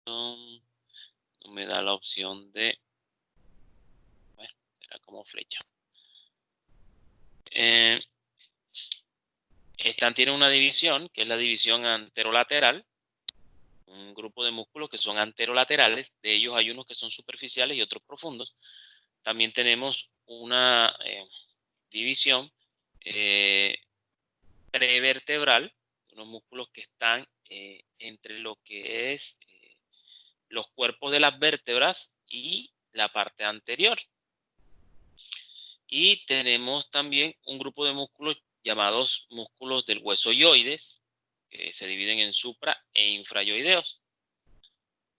No me da la opción de... Bueno, era como flecha. Esta tiene una división, que es la división anterolateral. Un grupo de músculos que son anterolaterales. De ellos hay unos que son superficiales y otros profundos. También tenemos una división prevertebral, unos músculos que están entre lo que es los cuerpos de las vértebras y la parte anterior. Y tenemos también un grupo de músculos llamados músculos del hueso yoides, que se dividen en supra e infrayoideos,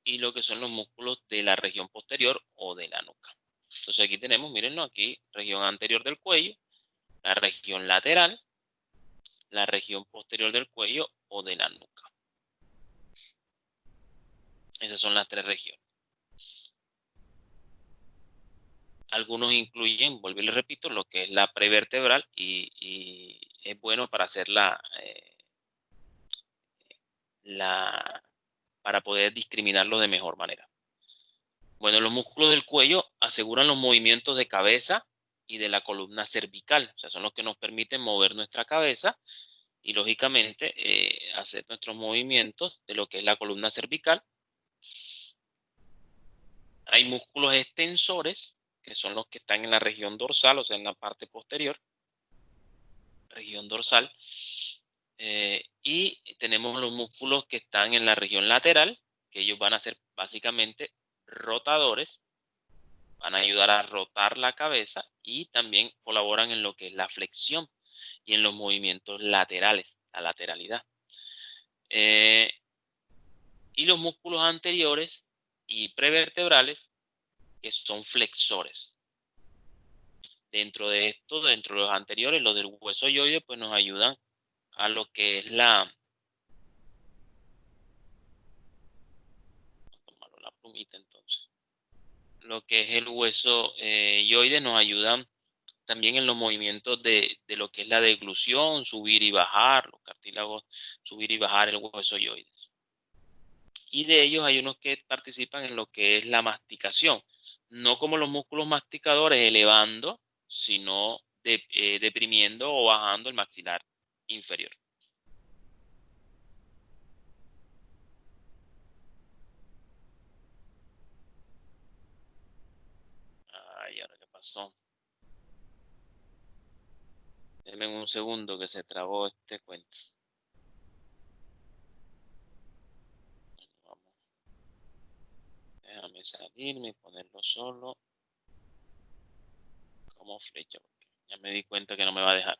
y lo que son los músculos de la región posterior o de la nuca. Entonces aquí tenemos, mírenlo aquí, región anterior del cuello, la región lateral, la región posterior del cuello o de la nuca. Esas son las tres regiones. Algunos incluyen, vuelvo y les repito, lo que es la prevertebral y es bueno para hacer para poder discriminarlos de mejor manera. Bueno, los músculos del cuello aseguran los movimientos de cabeza y de la columna cervical, o sea, son los que nos permiten mover nuestra cabeza y lógicamente hacer nuestros movimientos de lo que es la columna cervical. Hay músculos extensores, que son los que están en la región dorsal, o sea, en la parte posterior, región dorsal. Y tenemos los músculos que están en la región lateral, que ellos van a ser básicamente rotadores, van a ayudar a rotar la cabeza y también colaboran en lo que es la flexión y en los movimientos laterales, la lateralidad. Y los músculos anteriores y prevertebrales, que son flexores. Dentro de esto, dentro de los anteriores, los del hueso yoide, pues nos ayudan a lo que es la plumita entonces. Lo que es el hueso yoide nos ayudan también en los movimientos de lo que es la deglución, subir y bajar, los cartílagos, subir y bajar el hueso yoides. Y de ellos hay unos que participan en lo que es la masticación, no como los músculos masticadores elevando, sino deprimiendo o bajando el maxilar inferior. Ay, ahora qué pasó. Denme un segundo que se trabó este cuento. Vamos. Déjame salirme y ponerlo solo como flecha, porque ya me di cuenta que no me va a dejar.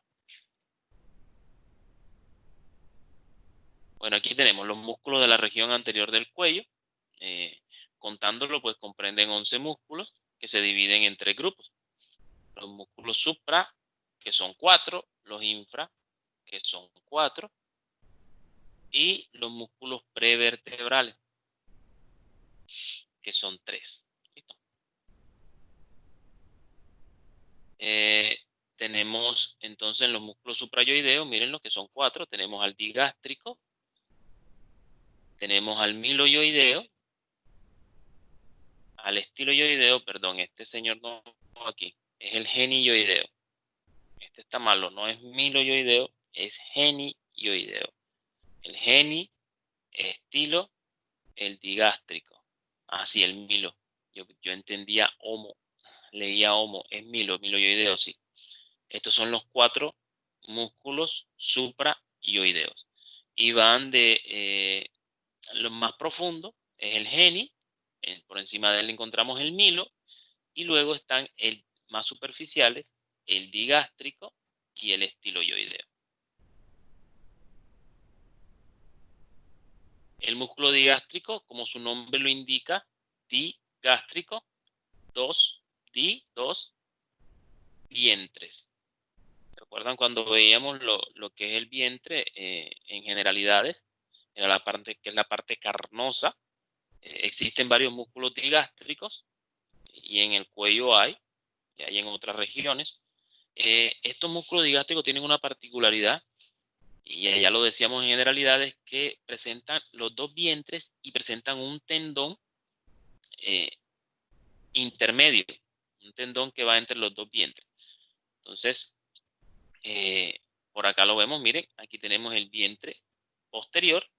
Bueno, aquí tenemos los músculos de la región anterior del cuello. Contándolo, pues comprenden 11 músculos que se dividen en 3 grupos. Los músculos supra, que son 4, los infra, que son 4, y los músculos prevertebrales, que son 3. ¿Listo? Tenemos entonces los músculos suprayoideos, miren lo que son 4, tenemos al digástrico, tenemos al miloyoideo, al estiloyoideo, perdón, este señor no aquí, es el genioideo. Este está malo, no es miloyoideo, es genioideo. El geni, el estilo, el digástrico. Así, el milo. Yo entendía homo, leía homo, es miloyoideo, sí. Estos son los 4 músculos suprayoideos. Y van de los más profundos, es el geni, por encima de él encontramos el milo, y luego están el más superficiales, el digástrico y el estiloyoideo. El músculo digástrico, como su nombre lo indica, digástrico, dos vientres. ¿Recuerdan cuando veíamos lo que es el vientre en generalidades? Era la parte que es la parte carnosa. Existen varios músculos digástricos y en el cuello hay, y hay en otras regiones. Estos músculos digástricos tienen una particularidad y ya lo decíamos en generalidades, que presentan los dos vientres y presentan un tendón intermedio, un tendón que va entre los dos vientres. Entonces, por acá lo vemos, miren, aquí tenemos el vientre posterior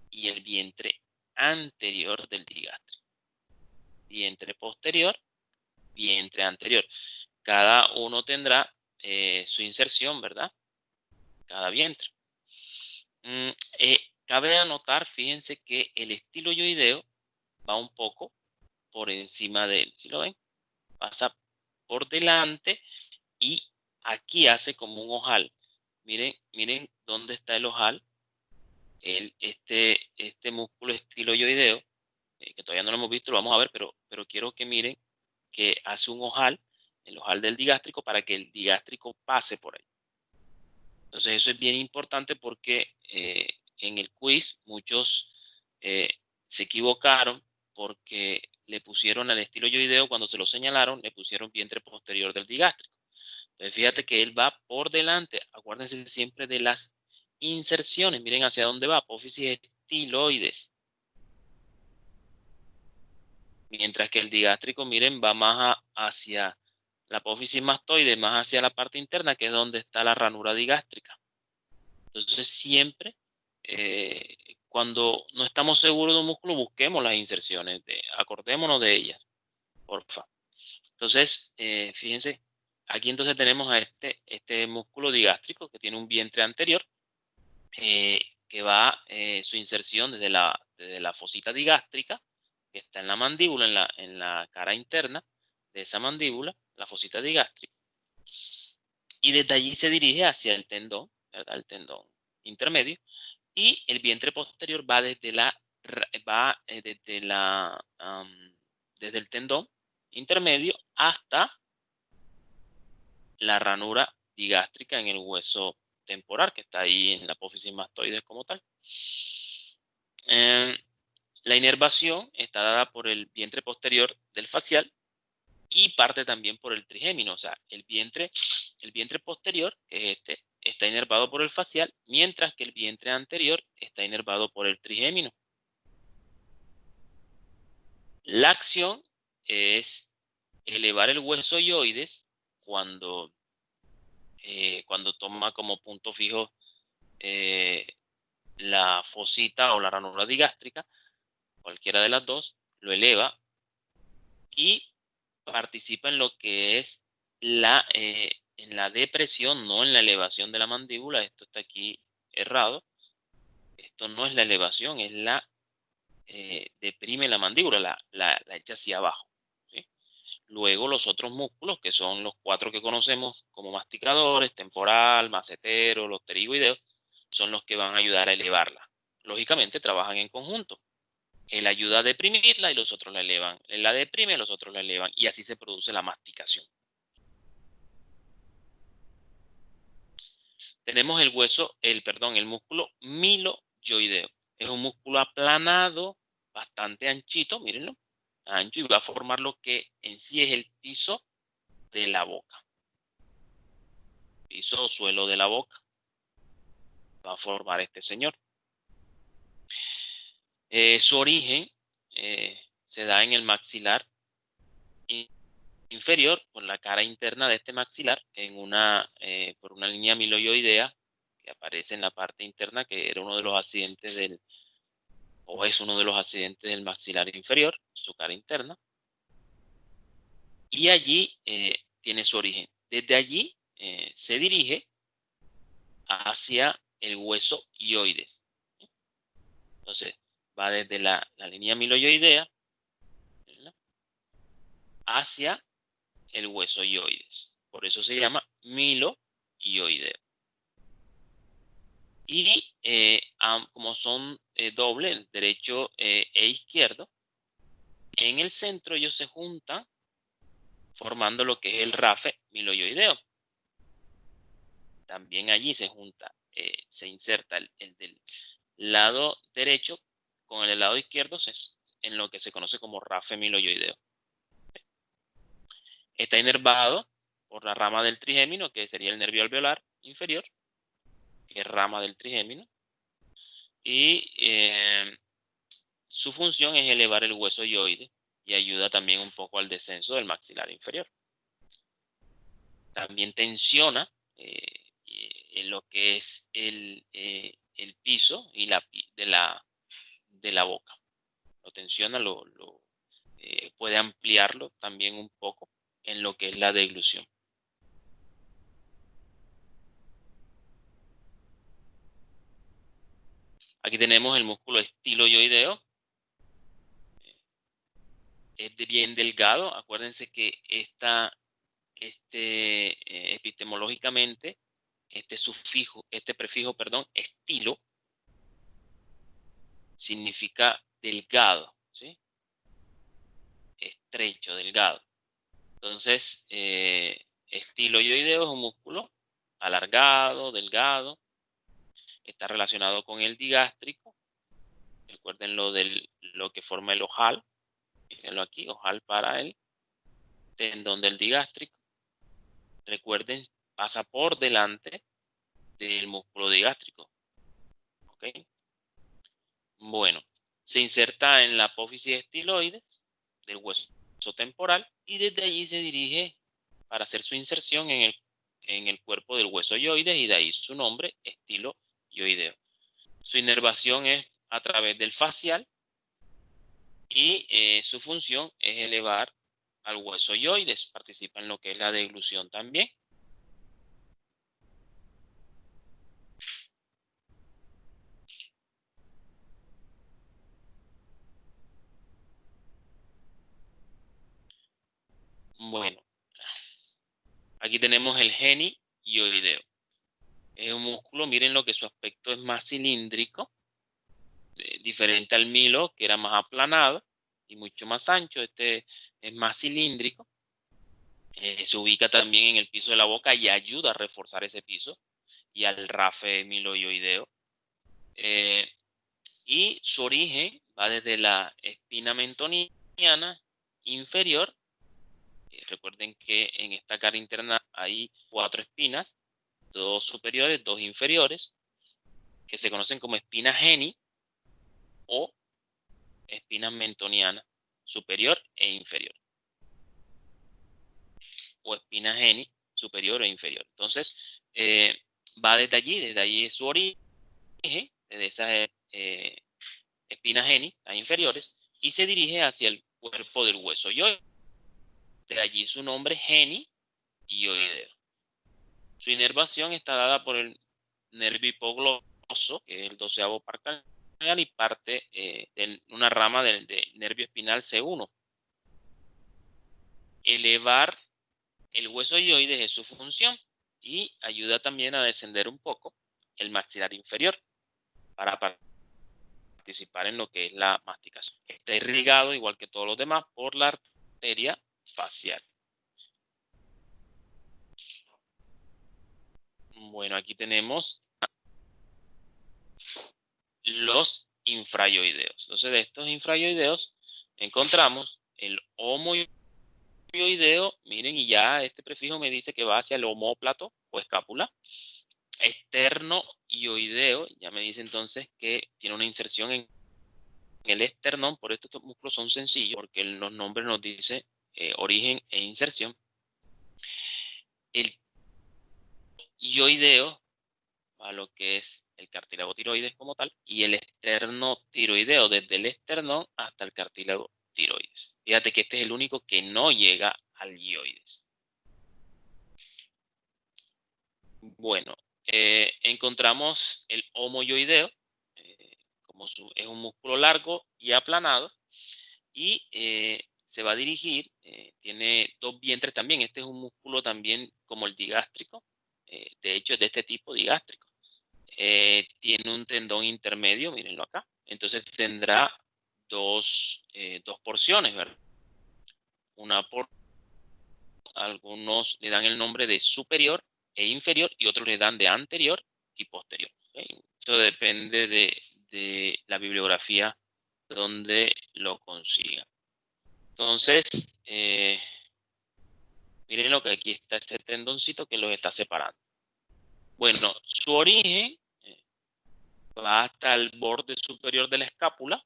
y el vientre anterior del digástrico. Vientre posterior, vientre anterior. Cada uno tendrá su inserción, ¿verdad? Cada vientre. Cabe anotar, fíjense que el estiloyoideo va un poco por encima de él. ¿Sí lo ven? Pasa por delante y aquí hace como un ojal. Miren, miren dónde está el ojal. Este músculo estiloyoideo, que todavía no lo hemos visto, lo vamos a ver, pero quiero que miren que hace un ojal, el ojal del digástrico, para que el digástrico pase por ahí. Entonces eso es bien importante porque en el quiz muchos se equivocaron porque le pusieron al estiloyoideo, cuando se lo señalaron, le pusieron vientre posterior del digástrico. Entonces fíjate que él va por delante, acuérdense siempre de las inserciones, miren hacia dónde va, apófisis estiloides. Mientras que el digástrico, miren, va más hacia la apófisis mastoide, más hacia la parte interna, que es donde está la ranura digástrica. Entonces siempre, cuando no estamos seguros de un músculo, busquemos las inserciones, acordémonos de ellas, porfa. Entonces, fíjense, aquí entonces tenemos a este músculo digástrico que tiene un vientre anterior, que va su inserción desde la fosita digástrica, que está en la mandíbula, en la cara interna de esa mandíbula, la fosita digástrica, y desde allí se dirige hacia el tendón, ¿verdad? El tendón intermedio, y el vientre posterior va desde el tendón intermedio hasta la ranura digástrica en el hueso temporal, que está ahí en la apófisis mastoides como tal. La inervación está dada por el vientre posterior del facial y parte también por el trigémino. O sea, el vientre posterior, que es está inervado por el facial, mientras que el vientre anterior está inervado por el trigémino. La acción es elevar el hueso ioides cuando toma como punto fijo la fosita o la ranura digástrica, cualquiera de las dos, lo eleva y participa en lo que es en la depresión, no en la elevación de la mandíbula. Esto está aquí errado. Esto no es la elevación, es deprime la mandíbula, la echa hacia abajo. ¿Sí? Luego los otros músculos, que son los 4 que conocemos como masticadores, temporal, macetero, los pterigoideos, son los que van a ayudar a elevarla. Lógicamente trabajan en conjunto. Él ayuda a deprimirla y los otros la elevan. Él la deprime y los otros la elevan. Y así se produce la masticación. Tenemos el músculo miloyoideo. Es un músculo aplanado, bastante anchito, mírenlo, ancho, y va a formar lo que en sí es el piso de la boca. Piso o suelo de la boca. Va a formar este señor. Su origen se da en el maxilar inferior, por la cara interna de este maxilar, por una línea miloyoidea que aparece en la parte interna, que era uno de los accidentes o es uno de los accidentes del maxilar inferior, su cara interna. Y allí tiene su origen. Desde allí se dirige hacia el hueso ioides. Entonces, va desde la línea miloyoidea, ¿verdad?, hacia el hueso ioides. Por eso se llama miloyoideo. Y como son doble, derecho e izquierdo, en el centro ellos se juntan formando lo que es el rafe miloyoideo. También allí se junta, se inserta el del lado derecho con el del lado izquierdo en lo que se conoce como rafe miloyoideo. Está inervado por la rama del trigémino, que sería el nervio alveolar inferior, que es rama del trigémino. Y su función es elevar el hueso yoide y ayuda también un poco al descenso del maxilar inferior. También tensiona en lo que es el piso y de la boca. Lo tensiona, puede ampliarlo también un poco en lo que es la deglución. Aquí tenemos el músculo estiloioideo. Es bien delgado. Acuérdense que epistemológicamente, este prefijo, estilo, significa delgado, ¿sí? Estrecho, delgado. Entonces, estiloioideo es un músculo alargado, delgado. Está relacionado con el digástrico. Recuerden lo que forma el ojal. Mírenlo aquí, ojal para el tendón del digástrico. Recuerden, pasa por delante del músculo digástrico. ¿Ok? Bueno, se inserta en la apófisis estiloides del hueso temporal y desde allí se dirige para hacer su inserción en el cuerpo del hueso yoides, y de ahí su nombre, estiloioideo. Su inervación es a través del facial y su función es elevar al hueso yoides. Participa en lo que es la deglución también. Bueno, aquí tenemos el genioideo. Es un músculo, miren lo que su aspecto es más cilíndrico, diferente al milo, que era más aplanado y mucho más ancho. Este es más cilíndrico. Se ubica también en el piso de la boca y ayuda a reforzar ese piso y al rafe miloioideo. Y su origen va desde la espina mentoniana inferior. Recuerden que en esta cara interna hay 4 espinas, 2 superiores, 2 inferiores, que se conocen como espina geni o espina mentoniana superior e inferior, o espina geni superior e inferior. Entonces, va desde allí es su origen, desde esas espinas geni, las inferiores, y se dirige hacia el cuerpo del hueso yoide. De allí su nombre, genioideo. Su inervación está dada por el nervio hipogloso, que es el 12º par craneal, y parte de una rama del nervio espinal C1. Elevar el hueso yoides es su función y ayuda también a descender un poco el maxilar inferior para participar en lo que es la masticación. Está irrigado, igual que todos los demás, por la arteria facial. Bueno, aquí tenemos los infrayoideos. Entonces, de estos infrayoideos encontramos el homoyoideo. Miren, y ya este prefijo me dice que va hacia el omóplato o escápula. Esternoioideo, ya me dice entonces que tiene una inserción en el esternón. Por esto estos músculos son sencillos, porque los nombres nos dicen origen e inserción. El yoideo, a lo que es el cartílago tiroides como tal, y el esternotiroideo, desde el esternón hasta el cartílago tiroides. Fíjate que este es el único que no llega al yoides. Bueno, encontramos el homoyoideo, es un músculo largo y aplanado, y se va a dirigir, tiene 2 vientres también. Este es un músculo también como el digástrico, de hecho es de este tipo digástrico. Tiene un tendón intermedio, mírenlo acá. Entonces tendrá dos porciones, ¿verdad? Algunos le dan el nombre de superior e inferior y otros le dan de anterior y posterior. ¿Okay? Eso depende de la bibliografía donde lo consiga. Entonces, miren lo que aquí está, ese tendoncito que los está separando. Bueno, su origen va hasta el borde superior de la escápula,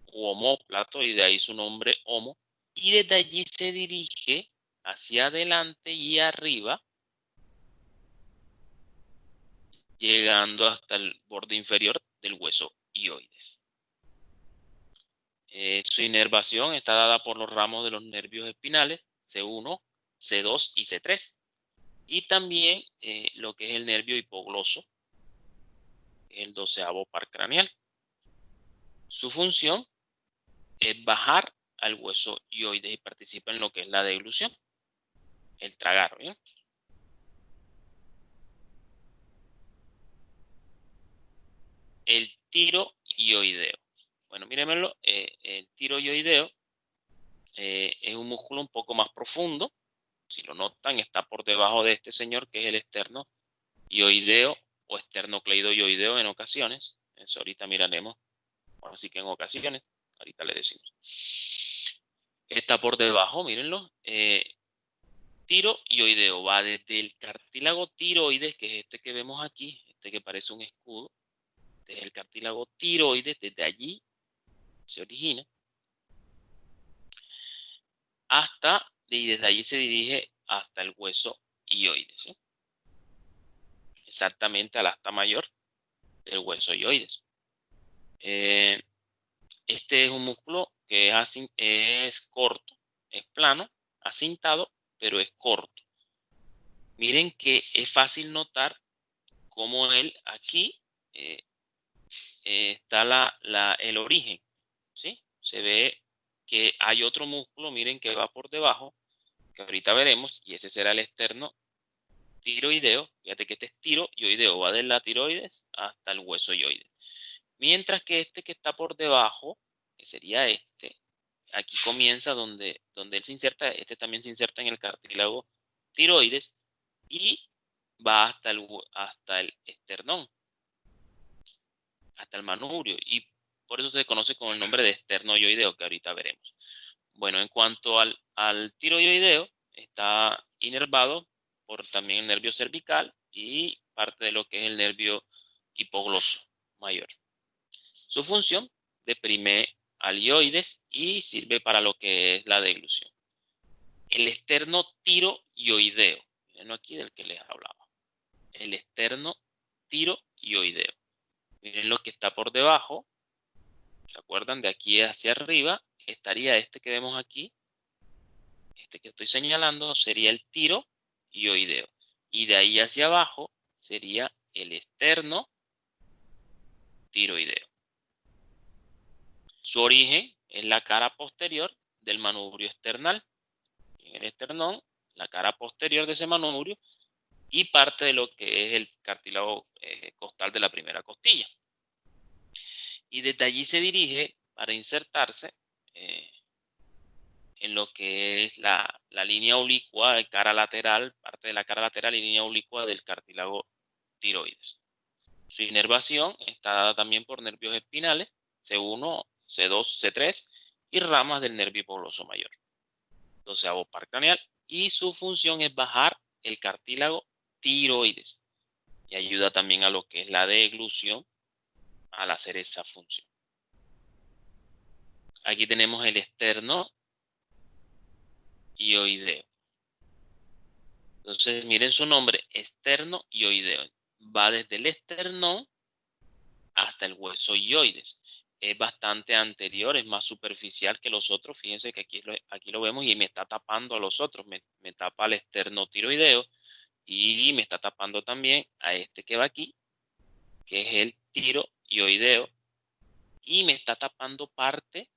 o omóplato, y de ahí su nombre homo, y desde allí se dirige hacia adelante y arriba, llegando hasta el borde inferior del hueso hioides. Su inervación está dada por los ramos de los nervios espinales C1, C2 y C3, y también lo que es el nervio hipogloso, el 12º par craneal. Su función es bajar al hueso hioides y participa en lo que es la deglución, el tragar, ¿bien? El tiroideo. Bueno, mírenmelo, el tiroideo es un músculo un poco más profundo. Si lo notan, está por debajo de este señor, que es el esternoioideo o esternocleidoioideo en ocasiones. Eso ahorita miraremos. Ahora sí que en ocasiones, ahorita le decimos. Está por debajo, mírenlo. Tiroideo va desde el cartílago tiroides, que es este que vemos aquí, este que parece un escudo. Desde el cartílago tiroides, desde allí se origina, y desde allí se dirige hasta el hueso hioides, ¿sí? Exactamente al asta mayor del hueso hioides. Este es un músculo que es corto, es plano, acintado, pero es corto. Miren que es fácil notar cómo él aquí está el origen, ¿sí? Se ve que hay otro músculo, miren, que va por debajo, que ahorita veremos, y ese será el externo tiroideo. Fíjate que este es tiroideo, va de la tiroides hasta el hueso hioides. Mientras que este que está por debajo, que sería este, aquí comienza donde él se inserta, este también se inserta en el cartílago tiroides y va hasta el esternón, hasta el manubrio, y por eso se conoce con el nombre de esternoioideo, que ahorita veremos. Bueno, en cuanto al tiroideo, está inervado por también el nervio cervical y parte de lo que es el nervio hipogloso mayor. Su función: deprime al hioides y sirve para lo que es la deglución. El esternotiroideo, miren aquí del que les hablaba. El esternotiroideo. Miren lo que está por debajo. ¿Se acuerdan? De aquí hacia arriba estaría este que vemos aquí. Este que estoy señalando sería el tiroideo. Y de ahí hacia abajo sería el esternotiroideo. Su origen es la cara posterior del manubrio esternal. En el esternón, la cara posterior de ese manubrio y parte de lo que es el cartílago costal de la primera costilla. Y desde allí se dirige para insertarse en lo que es la línea oblicua de cara lateral, parte de la cara lateral y línea oblicua del cartílago tiroides. Su inervación está dada también por nervios espinales, C1, C2, C3 y ramas del nervio hipogloso mayor, 12º par craneal, y su función es bajar el cartílago tiroides y ayuda también a lo que es la deglución al hacer esa función. Aquí tenemos el esternoioideo. Entonces, miren su nombre, esternoioideo. Va desde el esternón hasta el hueso hioides. Es bastante anterior, es más superficial que los otros. Fíjense que aquí lo vemos y me está tapando a los otros. Me tapa el esternotiroideo y me está tapando también a este que va aquí, que es el tiroideo. Y me está tapando parte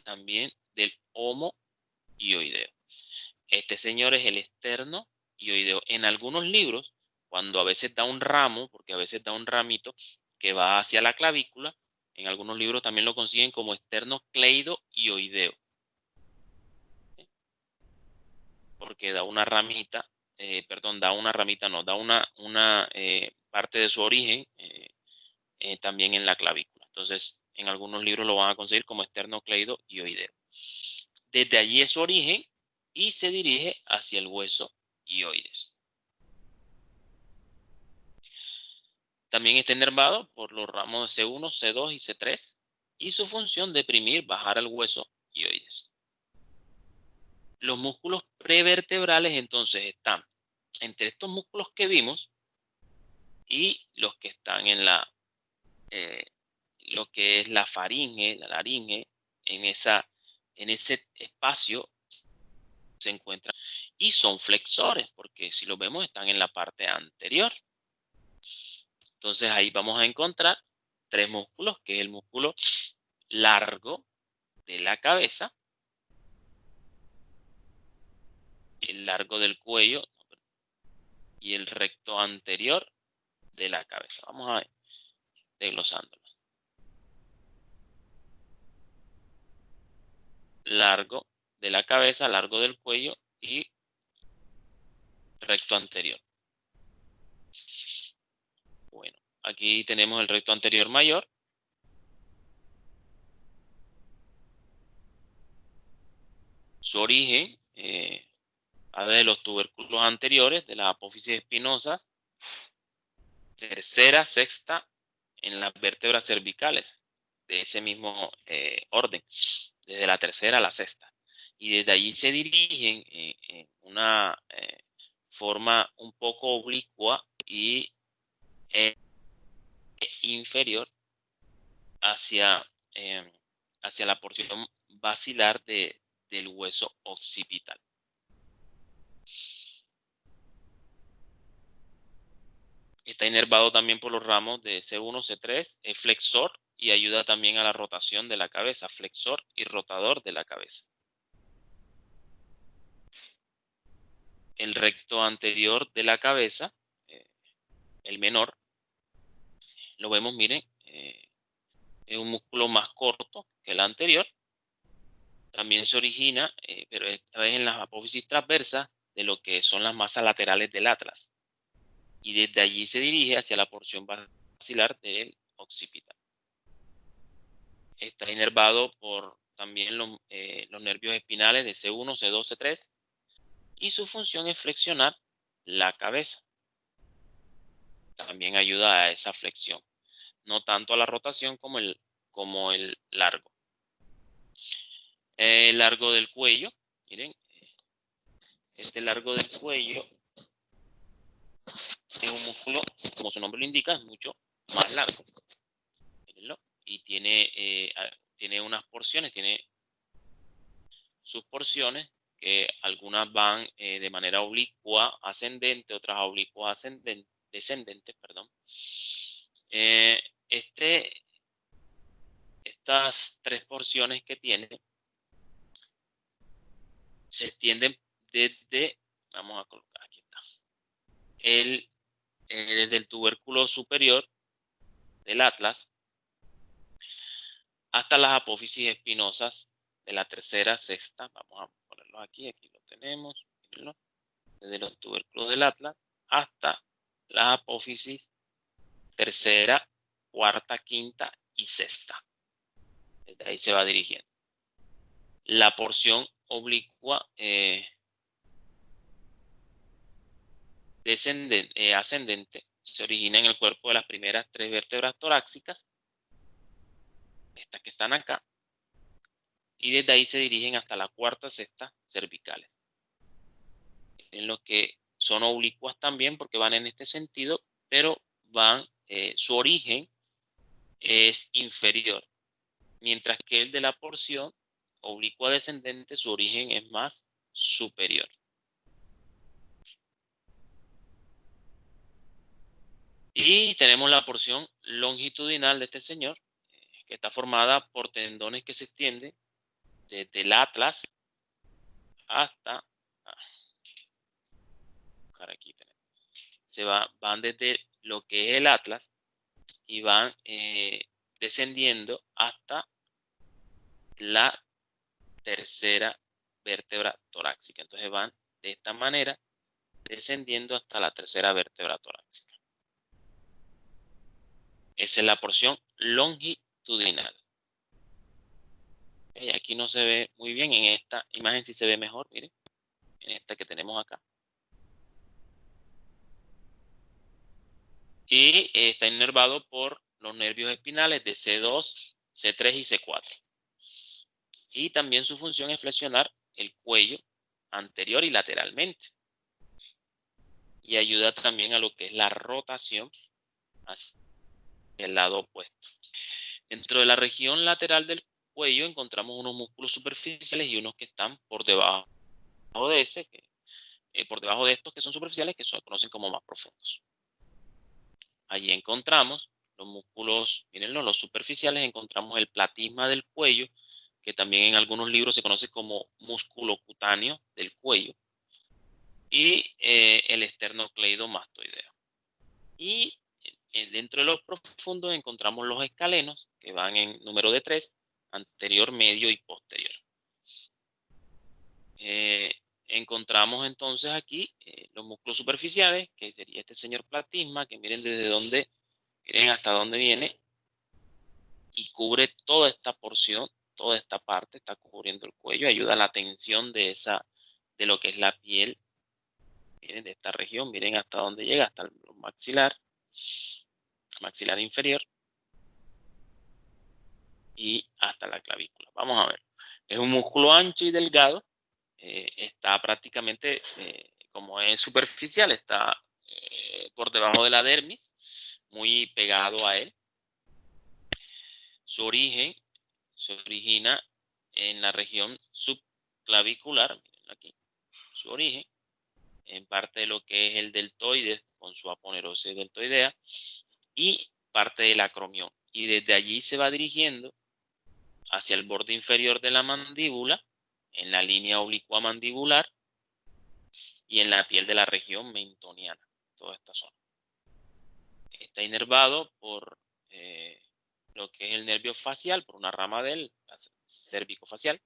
también del homoioideo. Este señor es el esternoioideo. En algunos libros, cuando a veces da un ramo, porque a veces da un ramito que va hacia la clavícula, en algunos libros también lo consiguen como esternocleidoioideo, porque da una ramita, da una ramita, no, da una parte de su origen también en la clavícula. Entonces, en algunos libros lo van a conseguir como esternocleidoioideo. Desde allí es su origen y se dirige hacia el hueso hioides. También está inervado por los ramos C1, C2 y C3 y su función deprimir, bajar el hueso hioides. Los músculos prevertebrales entonces están entre estos músculos que vimos y los que están en lo que es la faringe, la laringe, en ese espacio se encuentran y son flexores, porque si los vemos están en la parte anterior. Entonces ahí vamos a encontrar tres músculos, que es el músculo largo de la cabeza, el largo del cuello y el recto anterior de la cabeza. Vamos a ver, desglosándolo. Largo de la cabeza, largo del cuello y recto anterior. Bueno, aquí tenemos el recto anterior mayor. Su origen va de los tubérculos anteriores, de las apófisis espinosas, tercera, sexta, en las vértebras cervicales, de ese mismo orden, desde la tercera a la sexta. Y desde allí se dirigen en una forma un poco oblicua y inferior hacia, hacia la porción basilar del hueso occipital. Está inervado también por los ramos de C1, C3, es flexor y ayuda también a la rotación de la cabeza, flexor y rotador de la cabeza. El recto anterior de la cabeza, el menor, lo vemos, miren, es un músculo más corto que el anterior. También se origina, pero esta vez en las apófisis transversas de lo que son las masas laterales del atlas. Y desde allí se dirige hacia la porción basilar del occipital. Está inervado por también los nervios espinales de C1, C2, C3 y su función es flexionar la cabeza. También ayuda a esa flexión, no tanto a la rotación como el largo. El largo del cuello, miren, este largo del cuello es un músculo, como su nombre lo indica, es mucho más largo. Mírenlo. Y tiene unas porciones, tiene sus porciones, que algunas van de manera oblicua ascendente, otras oblicuas descendentes, perdón. Estas tres porciones que tiene se extienden desde, vamos a colocar, aquí está, desde el tubérculo superior del atlas hasta las apófisis espinosas de la tercera, sexta. Vamos a ponerlos aquí, aquí lo tenemos, mírenlo, desde los tubérculos del atlas hasta las apófisis tercera, cuarta, quinta y sexta. Desde ahí se va dirigiendo. La porción oblicua ascendente se origina en el cuerpo de las primeras tres vértebras torácicas, estas que están acá, y desde ahí se dirigen hasta la cuarta, sexta cervicales. En lo que son oblicuas también porque van en este sentido, pero su origen es inferior, mientras que el de la porción oblicua descendente, su origen es más superior. Y tenemos la porción longitudinal de este señor, que está formada por tendones que se extienden desde el atlas hasta, aquí tenemos, van desde lo que es el atlas y van descendiendo hasta la tercera vértebra torácica. Entonces van de esta manera descendiendo hasta la tercera vértebra torácica. Esa es la porción longitudinal. Y aquí no se ve muy bien, en esta imagen sí se ve mejor, miren, en esta que tenemos acá. Y está inervado por los nervios espinales de C2, C3 y C4. Y también su función es flexionar el cuello anterior y lateralmente. Y ayuda también a lo que es la rotación hacia el lado opuesto. Dentro de la región lateral del cuello encontramos unos músculos superficiales y unos que están por debajo de ese, por debajo de estos que son superficiales, que se conocen como más profundos. Allí encontramos los músculos, mírenlo, los superficiales, encontramos el platisma del cuello, que también en algunos libros se conoce como músculo cutáneo del cuello, y el esternocleidomastoideo. Y dentro de los profundos encontramos los escalenos, que van en número de 3, anterior, medio y posterior. Encontramos entonces aquí los músculos superficiales, que sería este señor platisma, que miren desde dónde, miren hasta dónde viene, y cubre toda esta porción, toda esta parte, está cubriendo el cuello, ayuda a la tensión de lo que es la piel, miren, de esta región, miren hasta dónde llega, hasta el maxilar inferior, y hasta la clavícula. Vamos a ver. Es un músculo ancho y delgado. Está prácticamente, como es superficial, está por debajo de la dermis, muy pegado a él. Su origen se origina en la región subclavicular, miren aquí, su origen, en parte de lo que es el deltoides con su aponerosis deltoidea y parte del acromión. Y desde allí se va dirigiendo hacia el borde inferior de la mandíbula, en la línea oblicua mandibular y en la piel de la región mentoniana, toda esta zona. Está inervado por lo que es el nervio facial, por una rama del cérvico-facial,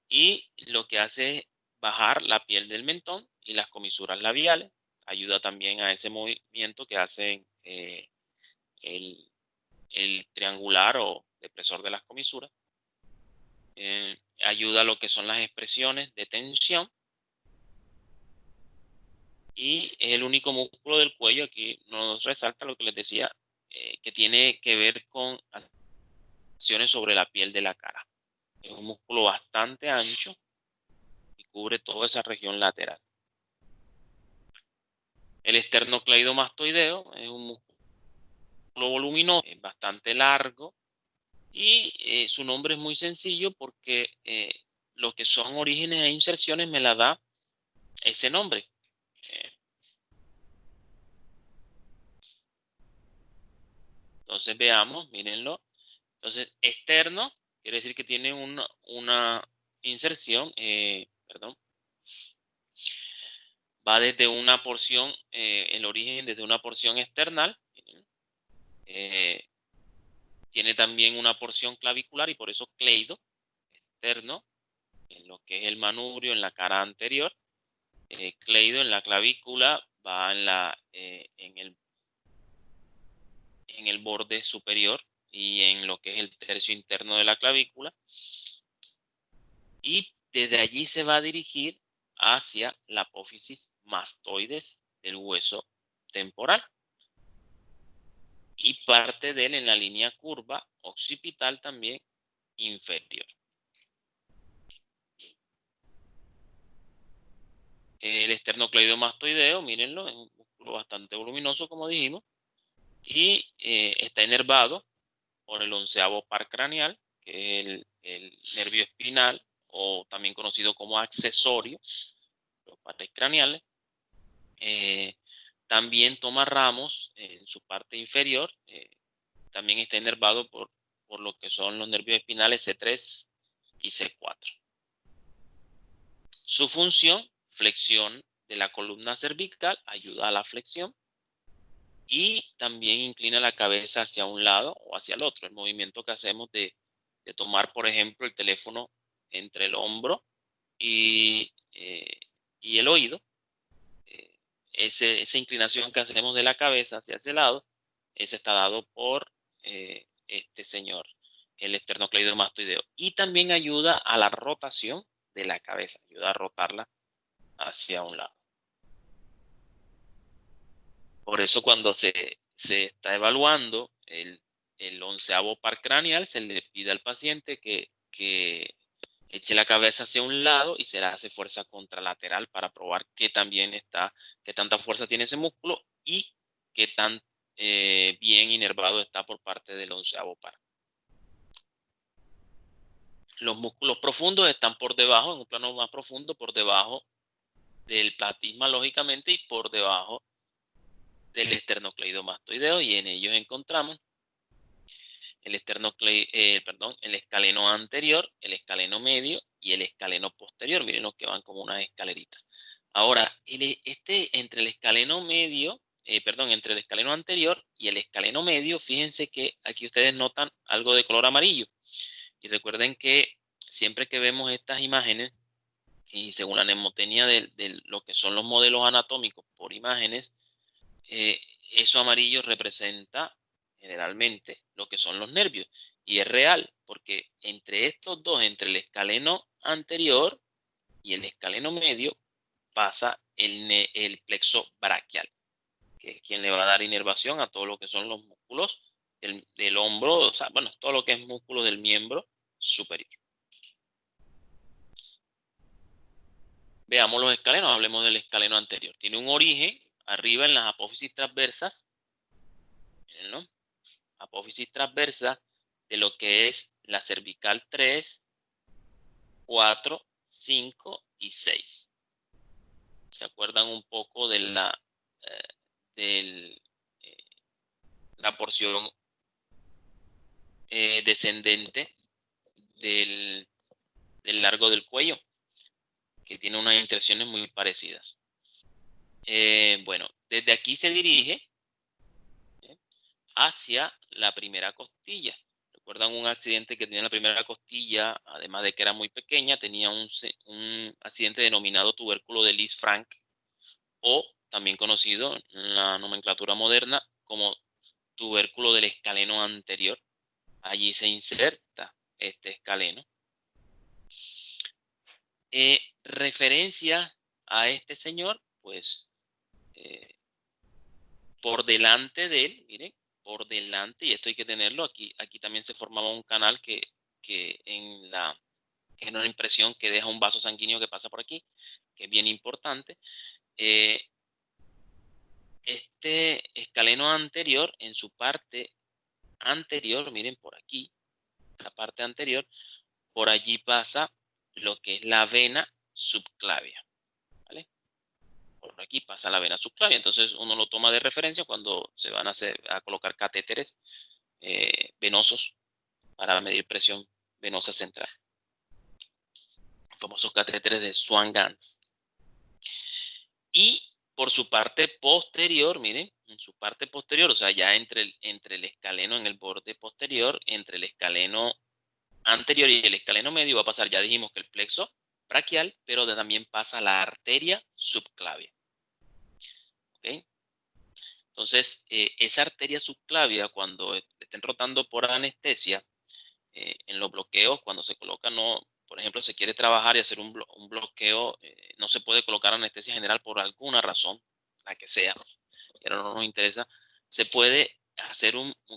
y lo que hace es bajar la piel del mentón y las comisuras labiales. Ayuda también a ese movimiento que hacen el triangular o depresor de las comisuras. Ayuda a lo que son las expresiones de tensión, y es el único músculo del cuello, aquí nos resalta lo que les decía, que tiene que ver con acciones sobre la piel de la cara. Es un músculo bastante ancho y cubre toda esa región lateral. El esternocleidomastoideo es un músculo voluminoso, es bastante largo, y su nombre es muy sencillo porque lo que son orígenes e inserciones me la da ese nombre. Entonces veamos, mírenlo. Entonces, externo quiere decir que tiene una inserción, perdón, va desde una porción, el origen desde una porción external, tiene también una porción clavicular y por eso cleido, externo, en lo que es el manubrio, en la cara anterior, cleido en la clavícula, va en el borde superior y en lo que es el tercio interno de la clavícula, y desde allí se va a dirigir hacia la apófisis mastoides del hueso temporal y parte de él en la línea curva occipital también inferior. El esternocleidomastoideo, mírenlo, es un músculo bastante voluminoso, como dijimos, y está inervado por el 11º par craneal, que es el nervio espinal, o también conocido como accesorio, los pares craneales. También toma ramos en su parte inferior. También está inervado por lo que son los nervios espinales C3 y C4. Su función, flexión de la columna cervical, ayuda a la flexión, y también inclina la cabeza hacia un lado o hacia el otro. El movimiento que hacemos de tomar, por ejemplo, el teléfono entre el hombro y el oído, esa inclinación que hacemos de la cabeza hacia ese lado, ese está dado por este señor, el esternocleidomastoideo. Y también ayuda a la rotación de la cabeza, ayuda a rotarla hacia un lado. Por eso cuando se está evaluando el 11º par craneal, se le pide al paciente que eche la cabeza hacia un lado y se le hace fuerza contralateral para probar qué tanta fuerza tiene ese músculo y qué tan bien inervado está por parte del 11º par. Los músculos profundos están por debajo, en un plano más profundo, por debajo del platisma, lógicamente, y por debajo del esternocleidomastoideo, y en ellos encontramos el escaleno anterior, el escaleno medio y el escaleno posterior. Miren los que van como unas escaleritas. Ahora, entre el escaleno medio, entre el escaleno anterior y el escaleno medio, fíjense que aquí ustedes notan algo de color amarillo. Y recuerden que siempre que vemos estas imágenes, y según la mnemotecnia de lo que son los modelos anatómicos por imágenes, eh, eso amarillo representa generalmente lo que son los nervios. Y es real, porque entre estos dos, entre el escaleno anterior y el escaleno medio, pasa el plexo braquial, que es quien le va a dar inervación a todo lo que son los músculos del hombro, o sea, bueno, todo lo que es músculo del miembro superior. Veamos los escalenos, hablemos del escaleno anterior. Tiene un origen arriba en las apófisis transversas, ¿no? Apófisis transversa de lo que es la cervical 3, 4, 5 y 6. ¿Se acuerdan un poco de la porción descendente del largo del cuello, que tiene unas inserciones muy parecidas? Bueno, desde aquí se dirige hacia la primera costilla. ¿Recuerdan un accidente que tenía la primera costilla? Además de que era muy pequeña, tenía un accidente denominado tubérculo de Lisfranc, o también conocido en la nomenclatura moderna como tubérculo del escaleno anterior. Allí se inserta este escaleno. Referencia a este señor, pues por delante de él, miren, por delante, y esto hay que tenerlo, aquí también se formaba un canal que en una impresión que deja un vaso sanguíneo que pasa por aquí, que es bien importante. Este escaleno anterior, en su parte anterior, miren por aquí, la parte anterior, por allí pasa lo que es la vena subclavia, ¿vale? Por aquí pasa la vena subclavia, entonces uno lo toma de referencia cuando se van a colocar catéteres venosos para medir presión venosa central, famosos catéteres de Swan-Ganz. Y por su parte posterior, miren, en su parte posterior, o sea, ya entre el escaleno en el borde posterior, entre el escaleno anterior y el escaleno medio va a pasar, ya dijimos que el plexo braquial, pero también pasa la arteria subclavia. ¿Okay? Entonces, esa arteria subclavia, cuando estén rotando por anestesia, en los bloqueos, cuando se coloca, no, por ejemplo, se quiere trabajar y hacer un bloqueo, no se puede colocar anestesia general por alguna razón, la que sea, pero no nos interesa, se puede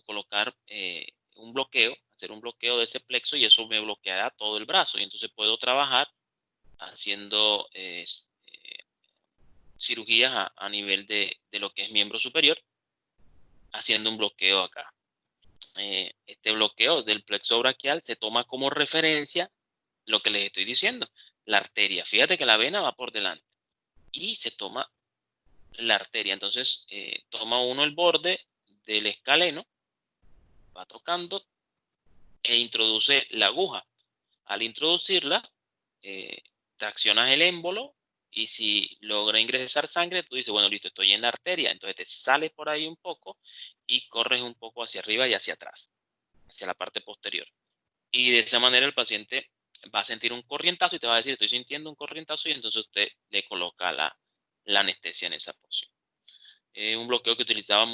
colocar hacer un bloqueo de ese plexo, y eso me bloqueará todo el brazo, y entonces puedo trabajar haciendo cirugías a nivel de lo que es miembro superior, haciendo un bloqueo acá. Este bloqueo del plexo braquial se toma como referencia lo que les estoy diciendo, la arteria. Fíjate que la vena va por delante y se toma la arteria. Entonces, toma uno el borde del escaleno, va tocando e introduce la aguja. Al introducirla, traccionas el émbolo, y si logra ingresar sangre, tú dices, bueno, listo, estoy en la arteria. Entonces te sales por ahí un poco y corres un poco hacia arriba y hacia atrás, hacia la parte posterior. Y de esa manera el paciente va a sentir un corrientazo y te va a decir, estoy sintiendo un corrientazo, y entonces usted le coloca la anestesia en esa porción. Un bloqueo que utilizaba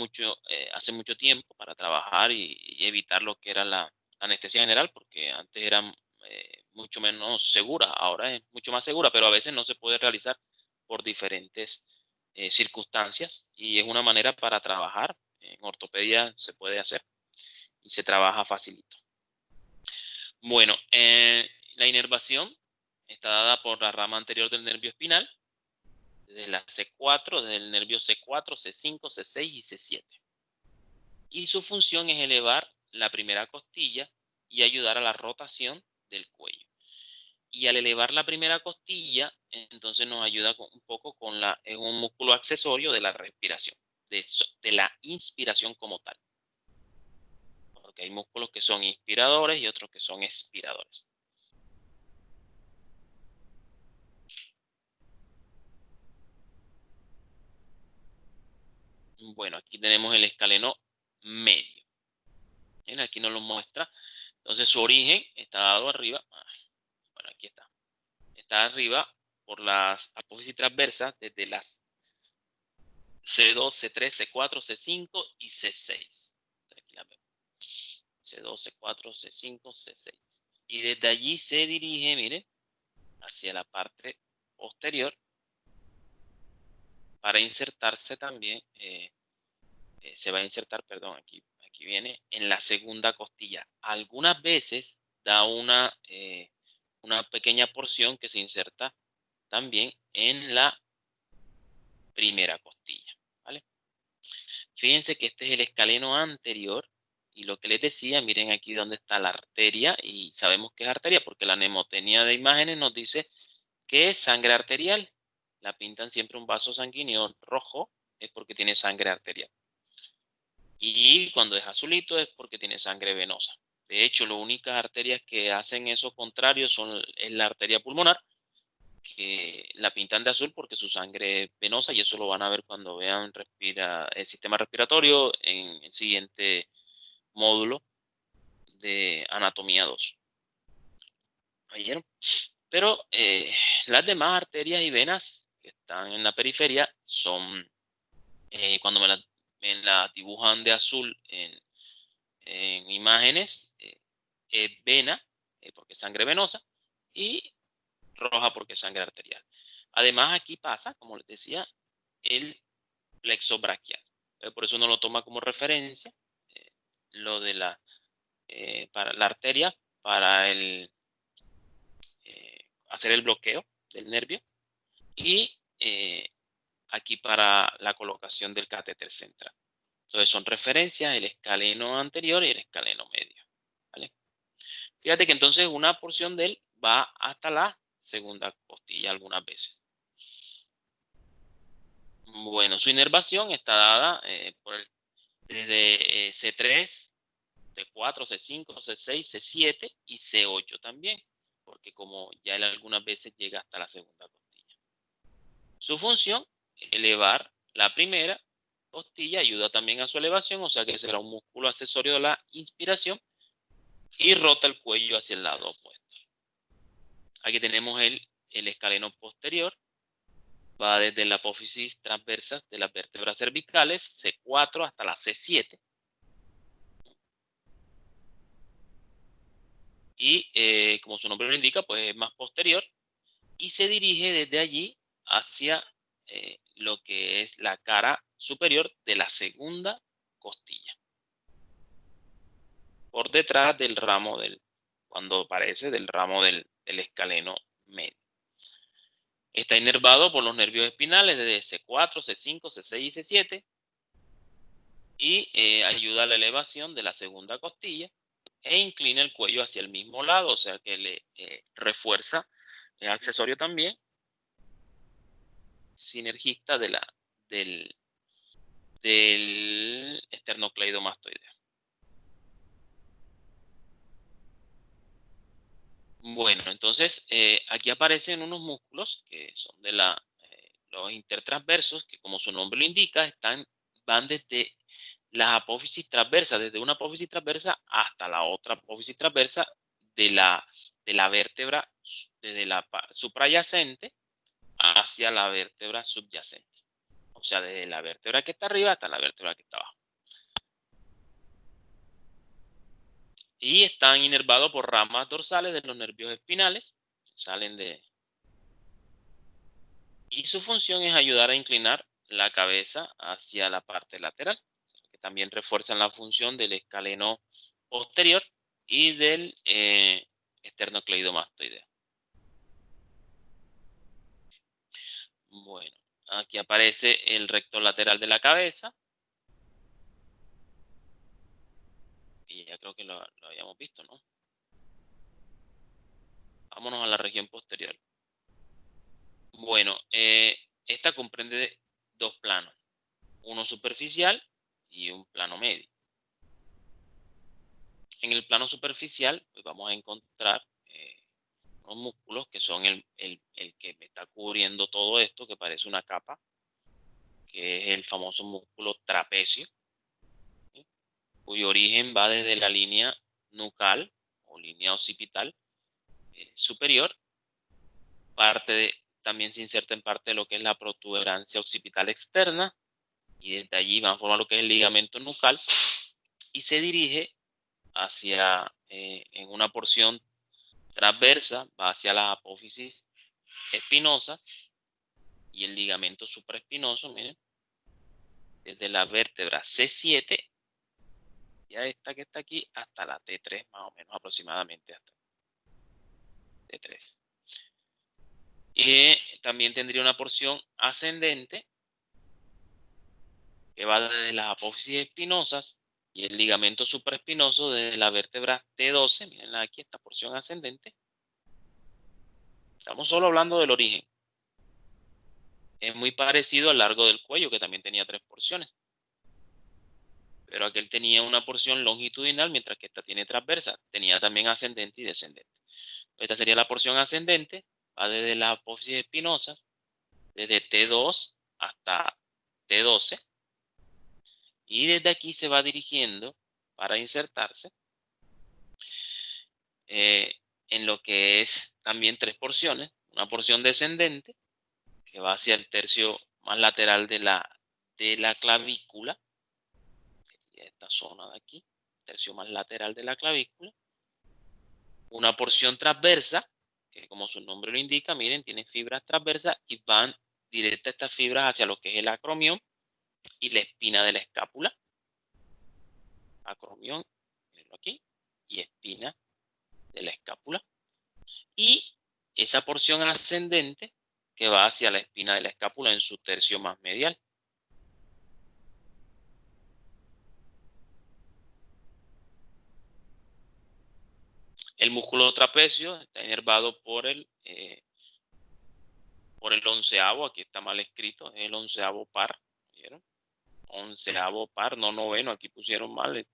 hace mucho tiempo para trabajar y evitar lo que era la anestesia general, porque antes era mucho menos segura, ahora es mucho más segura, pero a veces no se puede realizar por diferentes circunstancias y es una manera para trabajar. En ortopedia se puede hacer y se trabaja facilito. Bueno, la inervación está dada por la rama anterior del nervio espinal, desde la C4, desde el nervio C4, C5, C6 y C7. Y su función es elevar la primera costilla y ayudar a la rotación del cuello. Y al elevar la primera costilla, entonces nos ayuda un poco con es un músculo accesorio de la respiración, de la inspiración como tal. Porque hay músculos que son inspiradores y otros que son expiradores. Bueno, aquí tenemos el escaleno medio. Bien, aquí nos lo muestra. Entonces su origen está dado arriba. Bueno, aquí está. Está arriba por las apófisis transversas desde las C2, C3, C4, C5 y C6. Aquí la vemos. C2, C4, C5, C6. Y desde allí se dirige, miren, hacia la parte posterior para insertarse también, se va a insertar, perdón, aquí viene, en la segunda costilla. Algunas veces da una pequeña porción que se inserta también en la primera costilla, ¿vale? Fíjense que este es el escaleno anterior y lo que les decía, miren aquí donde está la arteria y sabemos que es arteria porque la mnemotecnia de imágenes nos dice que es sangre arterial. La pintan siempre un vaso sanguíneo rojo, es porque tiene sangre arterial. Y cuando es azulito es porque tiene sangre venosa. De hecho, las únicas arterias que hacen eso contrario es la arteria pulmonar, que la pintan de azul porque su sangre es venosa y eso lo van a ver cuando vean el sistema respiratorio en el siguiente módulo de anatomía 2. ¿Oyeron? Pero las demás arterias y venas que están en la periferia son, cuando me la dibujan de azul en imágenes, vena, porque es sangre venosa, y roja porque es sangre arterial. Además, aquí pasa, como les decía, el plexo braquial. Por eso uno lo toma como referencia, lo de para la arteria, para hacer el bloqueo del nervio, y aquí para la colocación del catéter central. Entonces son referencias el escaleno anterior y el escaleno medio, ¿vale? Fíjate que entonces una porción de él va hasta la segunda costilla algunas veces. Bueno, su inervación está dada desde C3, C4, C5, C6, C7 y C8 también, porque como ya él algunas veces llega hasta la segunda costilla. Su función, elevar la primera costilla, ayuda también a su elevación, o sea que será un músculo accesorio de la inspiración y rota el cuello hacia el lado opuesto. Aquí tenemos el escaleno posterior, va desde la apófisis transversa de las vértebras cervicales, C4 hasta la C7. Y como su nombre lo indica, pues es más posterior y se dirige desde allí hacia lo que es la cara superior de la segunda costilla. Por detrás del ramo cuando aparece del ramo del escaleno medio. Está inervado por los nervios espinales desde C4, C5, C6 y C7 y ayuda a la elevación de la segunda costilla e inclina el cuello hacia el mismo lado, o sea que le refuerza, es accesorio también, sinergista del esternocleidomastoideo. Bueno, entonces aquí aparecen unos músculos que son de los intertransversos, que como su nombre lo indica, van desde las apófisis transversas, desde una apófisis transversa hasta la otra apófisis transversa de la vértebra, desde la suprayacente hacia la vértebra subyacente. O sea, desde la vértebra que está arriba hasta la vértebra que está abajo. Y están inervados por ramas dorsales de los nervios espinales. Salen de... Y su función es ayudar a inclinar la cabeza hacia la parte lateral, que también refuerzan la función del escaleno posterior y del esternocleidomastoideo. Bueno, aquí aparece el recto lateral de la cabeza. Y ya creo que lo habíamos visto, ¿no? Vámonos a la región posterior. Bueno, esta comprende dos planos, uno superficial y un plano medio. En el plano superficial, pues vamos a encontrar unos músculos que son el que me está cubriendo todo esto, que parece una capa, que es el famoso músculo trapecio, ¿sí? Cuyo origen va desde la línea nucal o línea occipital superior, también se inserta en parte de lo que es la protuberancia occipital externa, y desde allí va a formar lo que es el ligamento nucal, y se dirige hacia, en una porción transversa, va hacia la apófisis espinosa y el ligamento supraespinoso, miren, desde la vértebra C7, ya esta que está aquí, hasta la T3, más o menos aproximadamente hasta T3. Y también tendría una porción ascendente que va desde las apófisis espinosas y el ligamento supraespinoso desde la vértebra T12, miren aquí esta porción ascendente. Estamos solo hablando del origen. Es muy parecido al largo del cuello, que también tenía 3 porciones. Pero aquel tenía una porción longitudinal, mientras que esta tiene transversa. Tenía también ascendente y descendente. Esta sería la porción ascendente, va desde las apófisis espinosas, desde T2 hasta T12. Y desde aquí se va dirigiendo para insertarse en lo que es también 3 porciones. Una porción descendente, que va hacia el tercio más lateral de la clavícula. Sería esta zona de aquí, tercio más lateral de la clavícula. Una porción transversa, que como su nombre lo indica, miren, tiene fibras transversas y van directas estas fibras hacia lo que es el acromión y la espina de la escápula. Acromión, mirenlo aquí, y espina de la escápula. Y esa porción ascendente que va hacia la espina de la escápula en su tercio más medial. El músculo trapecio está inervado por el onceavo, aquí está mal escrito, es el onceavo par, ¿vieron? Onceavo par, no noveno, aquí pusieron mal,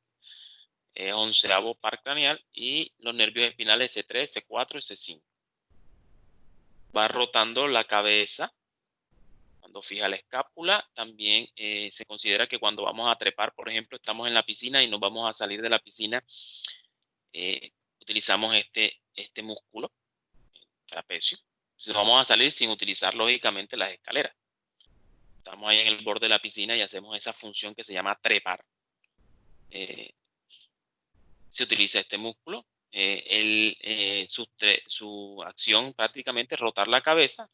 es onceavo par craneal, y los nervios espinales C3, C4 y C5. Va rotando la cabeza cuando fija la escápula. También se considera que cuando vamos a trepar, por ejemplo, estamos en la piscina y nos vamos a salir de la piscina, utilizamos este músculo, trapecio. Entonces vamos a salir sin utilizar lógicamente las escaleras. Estamos ahí en el borde de la piscina y hacemos esa función que se llama trepar. Se utiliza este músculo. Su acción prácticamente es rotar la cabeza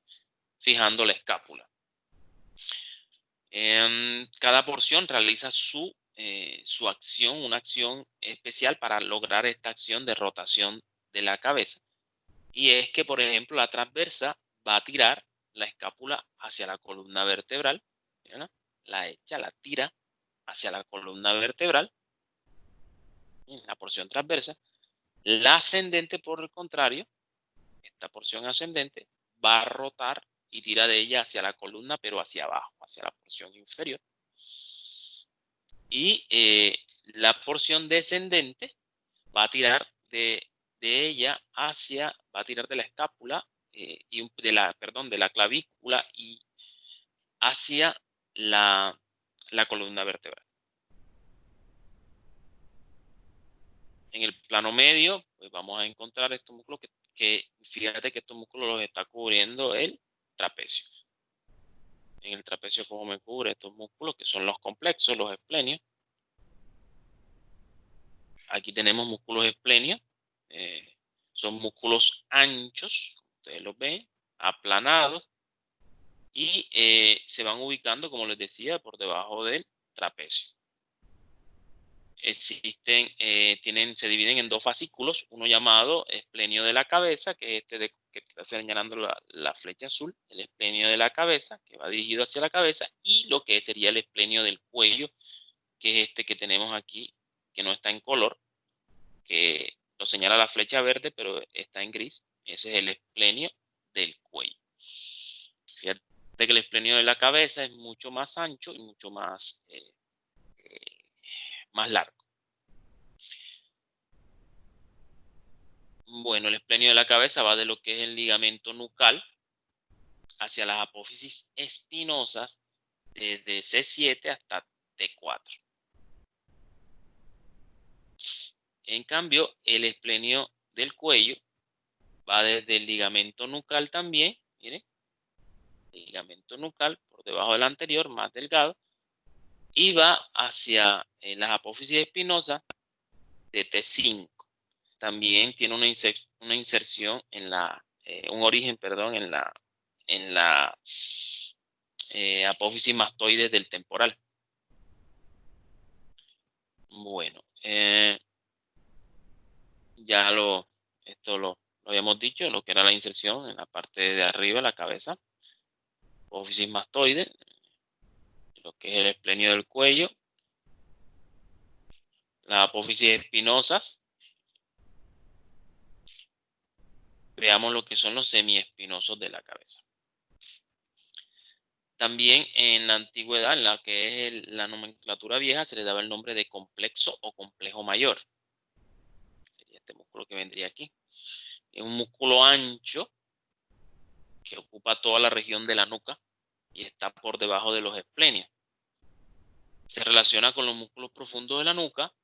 fijando la escápula. Cada porción realiza su acción, una acción especial para lograr esta acción de rotación de la cabeza. Y es que, por ejemplo, la transversa va a tirar la escápula hacia la columna vertebral, ¿no? La tira hacia la columna vertebral, la porción transversa. La ascendente, por el contrario, esta porción ascendente va a rotar y tira de ella hacia la columna, pero hacia abajo, hacia la porción inferior. Y la porción descendente va a tirar de ella hacia, va a tirar de la escápula y de la clavícula y hacia la columna vertebral. En el plano medio, pues vamos a encontrar estos músculos que fíjate que estos músculos los está cubriendo el trapecio. En el trapecio, como me cubre estos músculos, que son los complexos, los esplenios. Aquí tenemos músculos esplenios. Son músculos anchos, ustedes los ven, aplanados, y se van ubicando, como les decía, por debajo del trapecio. Se dividen en dos fascículos, uno llamado esplenio de la cabeza, que es este que está señalando la flecha azul, el esplenio de la cabeza, que va dirigido hacia la cabeza, y lo que sería el esplenio del cuello, que es este que tenemos aquí, que no está en color, que lo señala la flecha verde, pero está en gris. Ese es el esplenio del cuello. Fíjate que el esplenio de la cabeza es mucho más ancho y mucho más largo. Bueno, el esplenio de la cabeza va de lo que es el ligamento nucal hacia las apófisis espinosas desde C7 hasta T4. En cambio, el esplenio del cuello va desde el ligamento nucal también, miren, el ligamento nucal por debajo del anterior, más delgado, y va hacia las apófisis espinosas de T5. También tiene una inserción en un origen, perdón, en la apófisis mastoide del temporal. Bueno, ya esto lo habíamos dicho, lo que era la inserción en la parte de arriba de la cabeza, apófisis mastoide, lo que es el esplenio del cuello, las apófisis espinosas. Veamos lo que son los semiespinosos de la cabeza. También en la antigüedad, en la que es la nomenclatura vieja, se le daba el nombre de complexo o complejo mayor. Sería este músculo que vendría aquí. Es un músculo ancho que ocupa toda la región de la nuca y está por debajo de los esplenios. Se relaciona con los músculos profundos de la nuca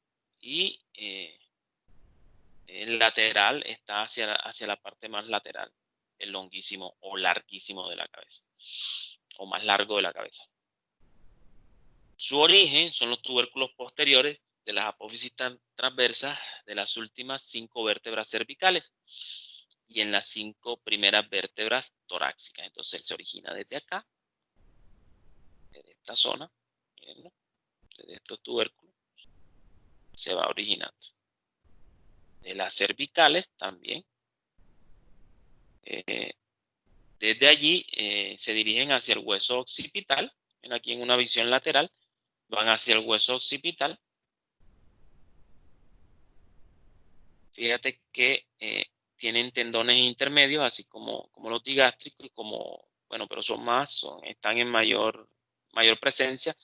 y el lateral está hacia la parte más lateral, el longuísimo o larguísimo de la cabeza, o más largo de la cabeza. Su origen son los tubérculos posteriores de las apófisis transversas de las últimas 5 vértebras cervicales y en las 5 primeras vértebras torácicas. Entonces él se origina desde acá, desde esta zona, mirenlo, desde estos tubérculos, se va originando. De las cervicales también. Desde allí se dirigen hacia el hueso occipital. Aquí en una visión lateral van hacia el hueso occipital. Fíjate que tienen tendones intermedios, así como los digástricos, y pero están en mayor presencia,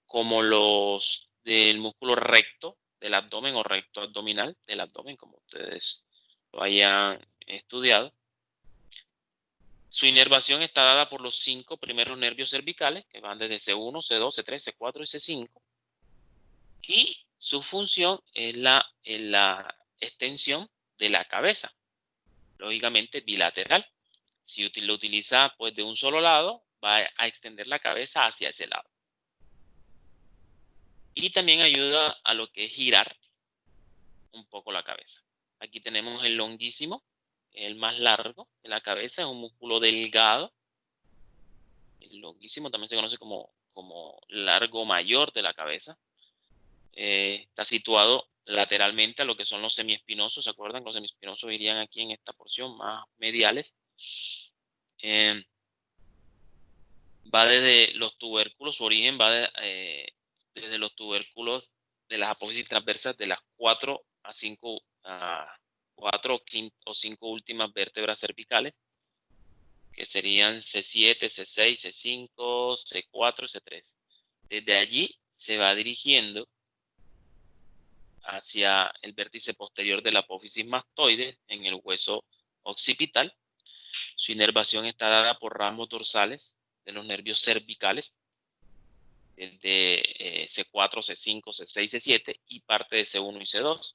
como los del músculo recto del abdomen o recto abdominal del abdomen, como ustedes lo hayan estudiado. Su inervación está dada por los 5 primeros nervios cervicales, que van desde C1, C2, C3, C4 y C5. Y su función es la extensión de la cabeza, lógicamente bilateral. Si lo utiliza pues de un solo lado, va a extender la cabeza hacia ese lado. Y también ayuda a lo que es girar un poco la cabeza. Aquí tenemos el longuísimo, el más largo de la cabeza, es un músculo delgado. El longuísimo también se conoce como largo mayor de la cabeza. Está situado lateralmente a lo que son los semiespinosos. ¿Se acuerdan? Los semiespinosos irían aquí en esta porción, más mediales. Va desde los tubérculos, su origen va desde los tubérculos de las apófisis transversas de las 4 a 5 o 5 últimas vértebras cervicales, que serían C7, C6, C5, C4 y C3. Desde allí se va dirigiendo hacia el vértice posterior de la apófisis mastoide en el hueso occipital. Su inervación está dada por ramos dorsales de los nervios cervicales, de C4, C5, C6, C7 y parte de C1 y C2.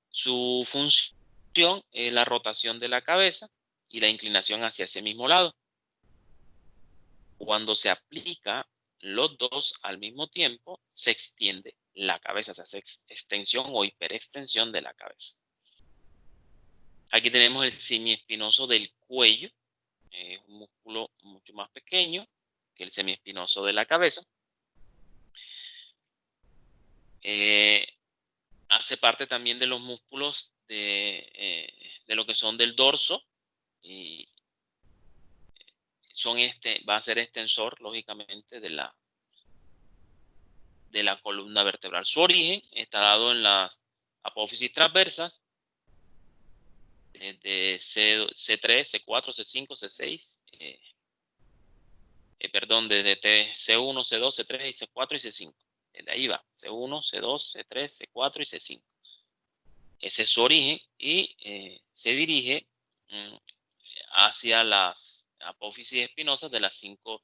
Su función es la rotación de la cabeza y la inclinación hacia ese mismo lado. Cuando se aplica los dos al mismo tiempo, se extiende la cabeza, se hace extensión o hiperextensión de la cabeza. Aquí tenemos el semiespinoso del cuello. Es un músculo mucho más pequeño que el semiespinoso de la cabeza. Hace parte también de los músculos de lo que son del dorso, y va a ser extensor, lógicamente, de la columna vertebral. Su origen está dado en las apófisis transversas de C3, C4, C5, C6, perdón, desde C1, C2, C3, y C4 y C5. Desde ahí va, C1, C2, C3, C4 y C5. Ese es su origen y se dirige hacia las apófisis espinosas de las cinco,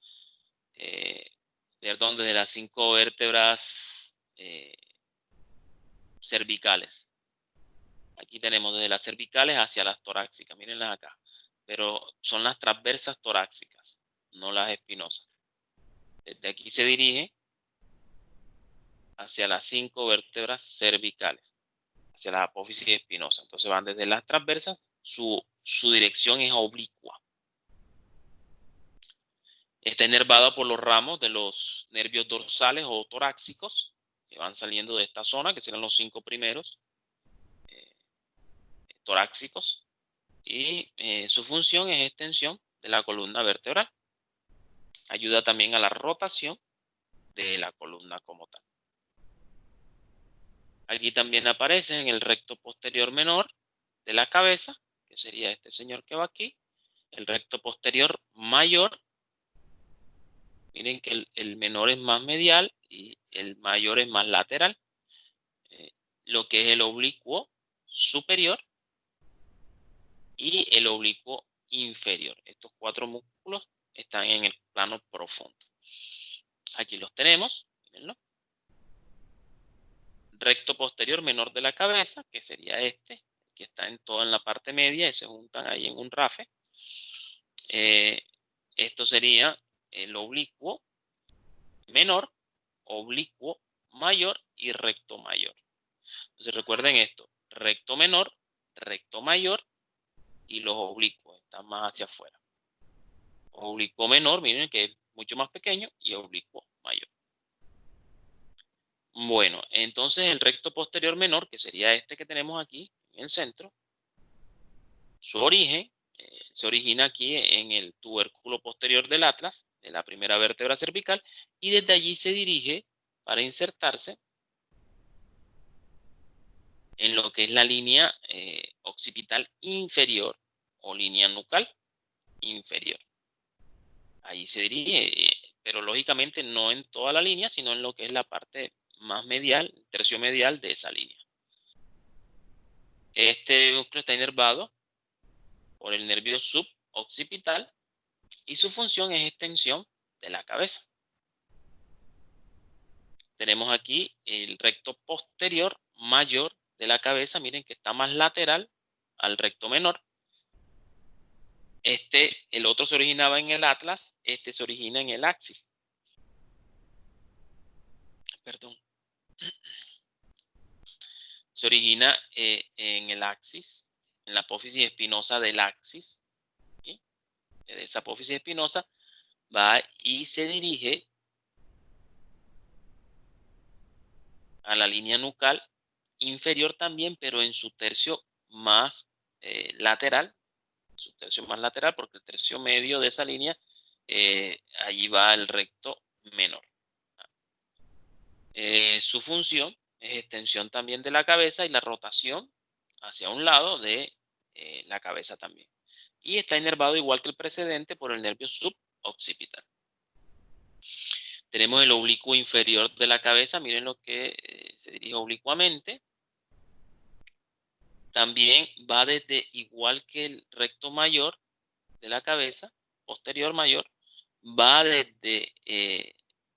desde las 5 vértebras cervicales. Aquí tenemos desde las cervicales hacia las torácicas, mírenlas acá, pero son las transversas torácicas, no las espinosas. Desde aquí se dirige hacia las 5 vértebras cervicales, hacia las apófisis espinosas. Entonces van desde las transversas, su dirección es oblicua. Está inervada por los ramos de los nervios dorsales o torácicos, que van saliendo de esta zona, que serán los 5 primeros torácicos, y su función es extensión de la columna vertebral. Ayuda también a la rotación de la columna como tal. Aquí también aparece en el recto posterior menor de la cabeza, que sería este señor que va aquí, el recto posterior mayor. Miren que el menor es más medial y el mayor es más lateral. Lo que es el oblicuo superior y el oblicuo inferior. Estos 4 músculos están en el plano profundo. Aquí los tenemos, mírenlo. Recto posterior menor de la cabeza, que sería este, que está todo en la parte media y se juntan ahí en un rafe. Esto sería el oblicuo menor, oblicuo mayor y recto mayor. Entonces recuerden esto: recto menor, recto mayor, y los oblicuos están más hacia afuera. Oblicuo menor, miren que es mucho más pequeño, y oblicuo mayor. Bueno, entonces el recto posterior menor, que sería este que tenemos aquí en el centro, su origen se origina aquí en el tubérculo posterior del atlas, de la primera vértebra cervical, y desde allí se dirige para insertarse en lo que es la línea occipital inferior o línea nucal inferior. Ahí se dirige, pero lógicamente no en toda la línea, sino en lo que es la parte más medial, tercio medial de esa línea. Este músculo está inervado por el nervio suboccipital y su función es extensión de la cabeza. Tenemos aquí el recto posterior mayor de la cabeza, miren que está más lateral al recto menor. El otro se originaba en el atlas, este se origina en el axis. Perdón. Se origina en el axis, en la apófisis espinosa del axis. ¿Sí? De esa apófisis espinosa va y se dirige a la línea nucal inferior también, pero en su tercio más lateral. Su tercio más lateral, porque el tercio medio de esa línea, allí va el recto menor. Su función es extensión también de la cabeza y la rotación hacia un lado de la cabeza también. Y está inervado igual que el precedente por el nervio suboccipital. Tenemos el oblicuo inferior de la cabeza, miren lo que se dirige oblicuamente. También va desde, igual que el recto mayor de la cabeza, posterior mayor, va desde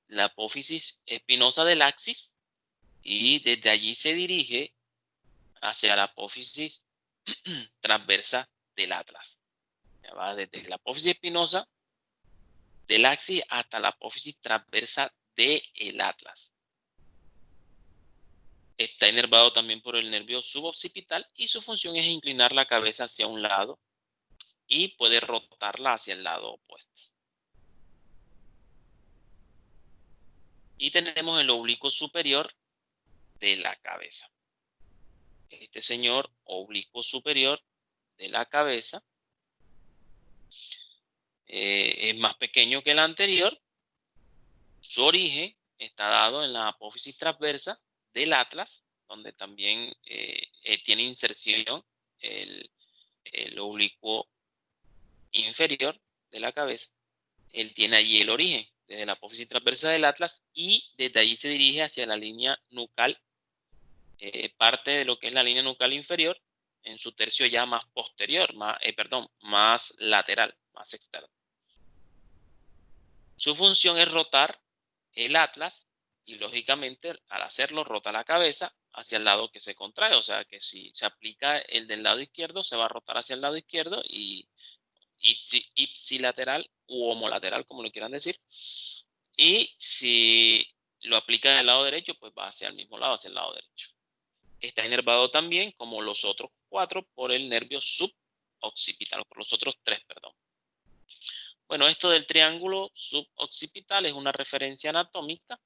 la apófisis espinosa del axis y desde allí se dirige hacia la apófisis transversa del atlas. Va desde la apófisis espinosa del axis hasta la apófisis transversa del atlas. Está inervado también por el nervio suboccipital y su función es inclinar la cabeza hacia un lado y puede rotarla hacia el lado opuesto. Y tenemos el oblicuo superior de la cabeza. Este señor oblicuo superior de la cabeza es más pequeño que el anterior. Su origen está dado en la apófisis transversa del atlas, donde también tiene inserción el oblicuo inferior de la cabeza. Él tiene allí el origen, desde la apófisis transversa del atlas, y desde allí se dirige hacia la línea nucal, parte de lo que es la línea nucal inferior, en su tercio ya más posterior, más lateral, más externo. Su función es rotar el atlas y lógicamente al hacerlo rota la cabeza hacia el lado que se contrae, o sea que si se aplica el del lado izquierdo se va a rotar hacia el lado izquierdo y ipsilateral u homolateral, como lo quieran decir, y si lo aplica del lado derecho pues va hacia el mismo lado, hacia el lado derecho. Está inervado también, como los otros 4, por el nervio suboccipital, por los otros 3, perdón. Bueno, esto del triángulo suboccipital es una referencia anatómica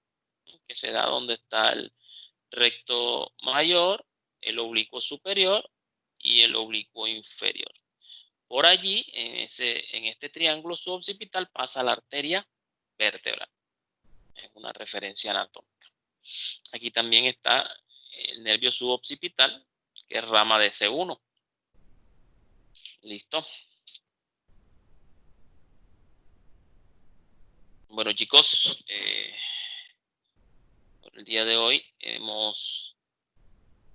que se da donde está el recto mayor, el oblicuo superior y el oblicuo inferior. Por allí, en este triángulo suboccipital, pasa la arteria vertebral. Es una referencia anatómica. Aquí también está el nervio suboccipital, que es rama de C1. ¿Listo? Bueno, chicos, por el día de hoy hemos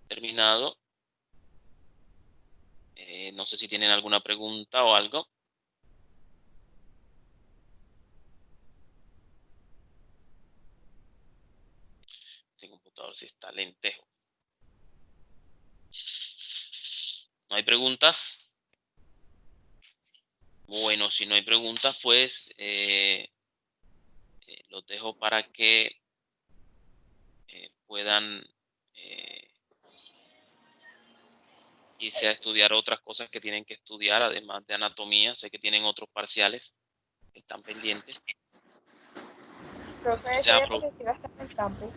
terminado. No sé si tienen alguna pregunta o algo. Este computador sí está lentejo. ¿No hay preguntas? Bueno, si no hay preguntas, pues los dejo para que puedan irse a estudiar otras cosas que tienen que estudiar, además de anatomía. Sé que tienen otros parciales que están pendientes. Profe, O sea, porque si va a estar en el campo.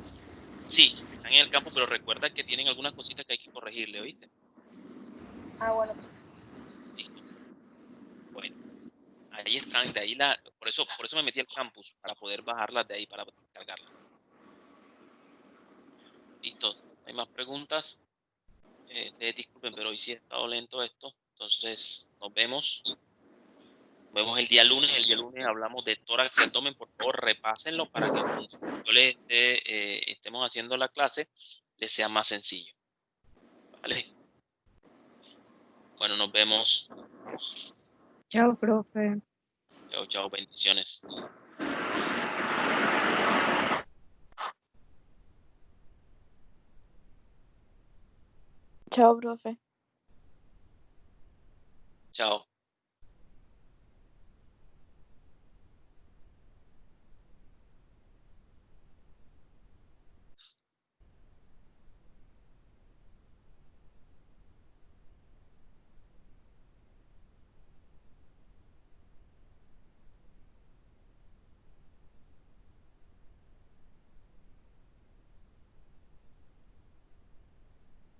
sí, están en el campo, pero recuerda que tienen algunas cositas que hay que corregirle, ¿oíste? Ah, bueno. Listo. Bueno, ahí están, de ahí por eso me metí al campus, para poder bajarlas de ahí, para cargarlas. Listo, no hay más preguntas. Disculpen, pero hoy sí ha estado lento esto. Entonces, nos vemos. Nos vemos el día lunes. El día lunes hablamos de tórax y abdomen. Por favor, repásenlo para que cuando yo les estemos haciendo la clase, les sea más sencillo. ¿Vale? Bueno, nos vemos. Chao, profe. Chao, chao. Bendiciones. Chao, profe. Chao.